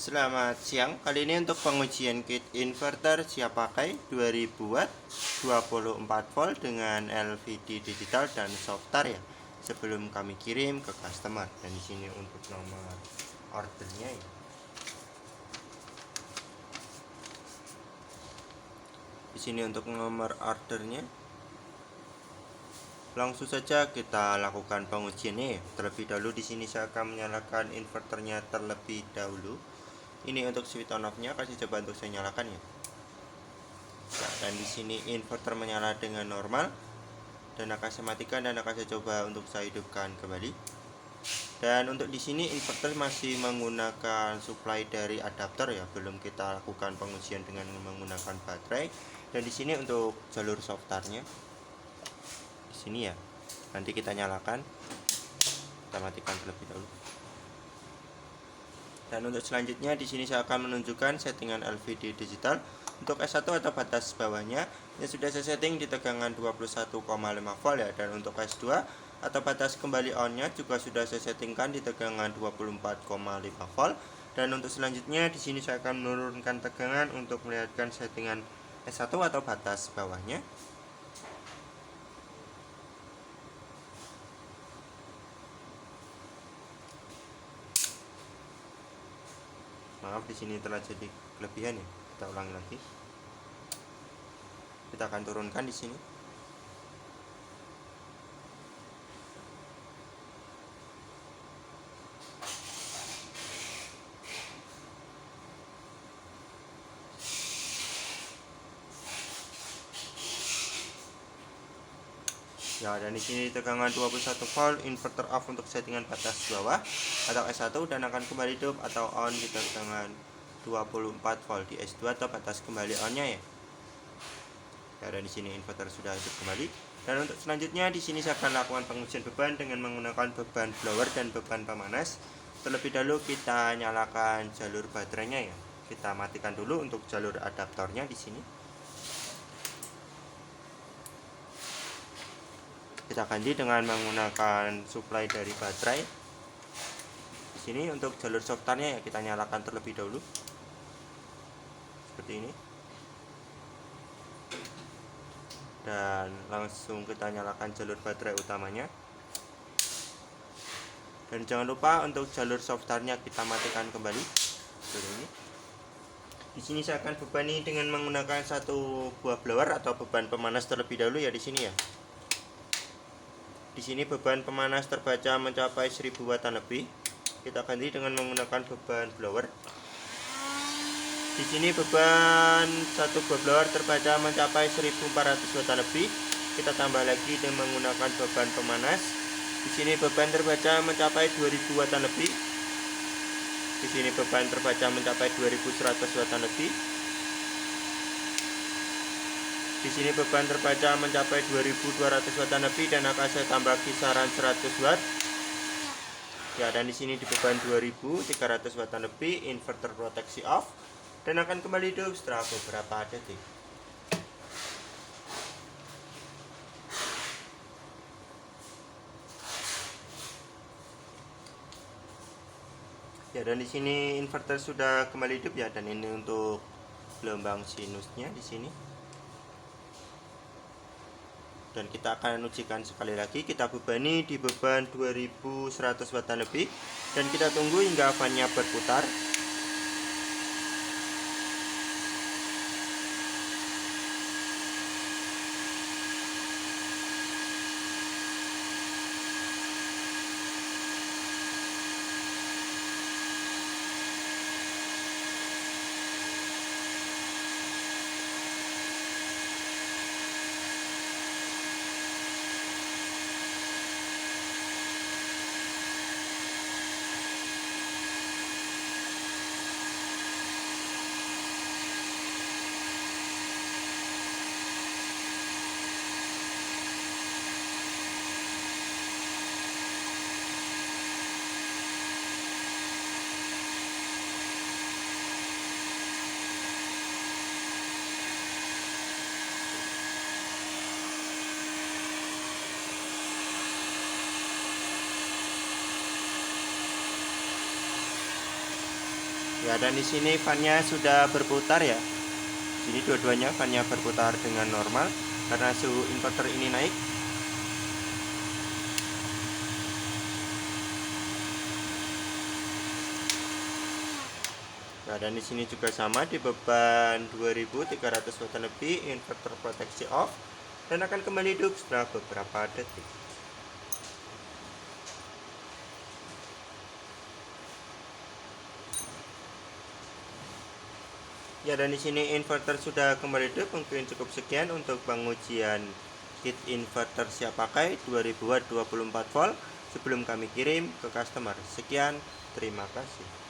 Selamat siang, kali ini untuk pengujian kit inverter siap pakai 2000 watt 24 volt dengan LVD digital dan softar ya. Sebelum kami kirim ke customer, dan di sini untuk nomor ordernya ya. Di sini untuk nomor ordernya. Langsung saja kita lakukan pengujiannya ya. Terlebih dahulu di sini saya akan menyalakan inverternya terlebih dahulu. Ini untuk switch on off-nya, kasih coba untuk saya nyalakan ya. Nah, dan di sini inverter menyala dengan normal, dan akan saya matikan dan akan saya coba untuk saya hidupkan kembali. Dan untuk di sini inverter masih menggunakan supply dari adapter ya, belum kita lakukan pengujian dengan menggunakan baterai. Dan di sini untuk jalur softarnya di sini ya, nanti kita nyalakan, kita matikan terlebih dahulu. Dan untuk selanjutnya di sini saya akan menunjukkan settingan LVD digital. Untuk S1 atau batas bawahnya yang sudah saya setting di tegangan 21,5 volt ya. Dan untuk S2 atau batas kembali on-nya juga sudah saya settingkan di tegangan 24,5 volt. Dan untuk selanjutnya di sini saya akan menurunkan tegangan untuk melihatkan settingan S1 atau batas bawahnya. Maaf, di sini telah jadi kelebihan ya. Kita ulangi lagi. Kita akan turunkan di sini. Ya, dan di sini tegangan 21 volt, inverter off untuk settingan batas bawah atau S1, dan akan kembali hidup atau on di tegangan 24 volt di S2 atau batas kembali on-nya ya. Ya, dan di sini inverter sudah hidup kembali. Dan untuk selanjutnya di sini saya akan lakukan pengujian beban dengan menggunakan beban blower dan beban pemanas. Terlebih dahulu kita nyalakan jalur baterainya ya. Kita matikan dulu untuk jalur adaptornya di sini. Kita ganti dengan menggunakan supply dari baterai. Di sini untuk jalur softarnya ya, kita nyalakan terlebih dahulu. Seperti ini. Dan langsung kita nyalakan jalur baterai utamanya. Dan jangan lupa untuk jalur softarnya kita matikan kembali. Seperti ini. Di sini saya akan bebani dengan menggunakan satu buah blower atau beban pemanas terlebih dahulu ya di sini ya. Di sini beban pemanas terbaca mencapai 1000 wattan lebih. Kita ganti dengan menggunakan beban blower. Di sini beban satu buah blower terbaca mencapai 1400 wattan lebih. Kita tambah lagi dengan menggunakan beban pemanas. Di sini beban terbaca mencapai 2000 wattan lebih. Di sini beban terbaca mencapai 2100 wattan lebih. Di sini beban terbaca mencapai 2200 wattan lebih, dan akan saya tambah kisaran 100 watt. Ya, dan di sini di beban 2300 wattan lebih, inverter proteksi off dan akan kembali hidup setelah beberapa detik. Ya, dan di sini inverter sudah kembali hidup ya, dan ini untuk gelombang sinusnya di sini. Dan kita akan ujikan sekali lagi, kita bebani di beban 2100 wattan lebih, dan kita tunggu hingga fannya berputar. Ya, dan di sini fan-nya sudah berputar ya. Sini dua-duanya fan-nya berputar dengan normal karena suhu inverter ini naik. Nah, dan di sini juga sama di beban 2300 watt lebih, inverter proteksi off dan akan kembali hidup setelah beberapa detik. Ya, dan di sini inverter sudah kembali hidup. Mungkin cukup sekian untuk pengujian kit inverter siap pakai 2000 watt 24 volt sebelum kami kirim ke customer. Sekian, terima kasih.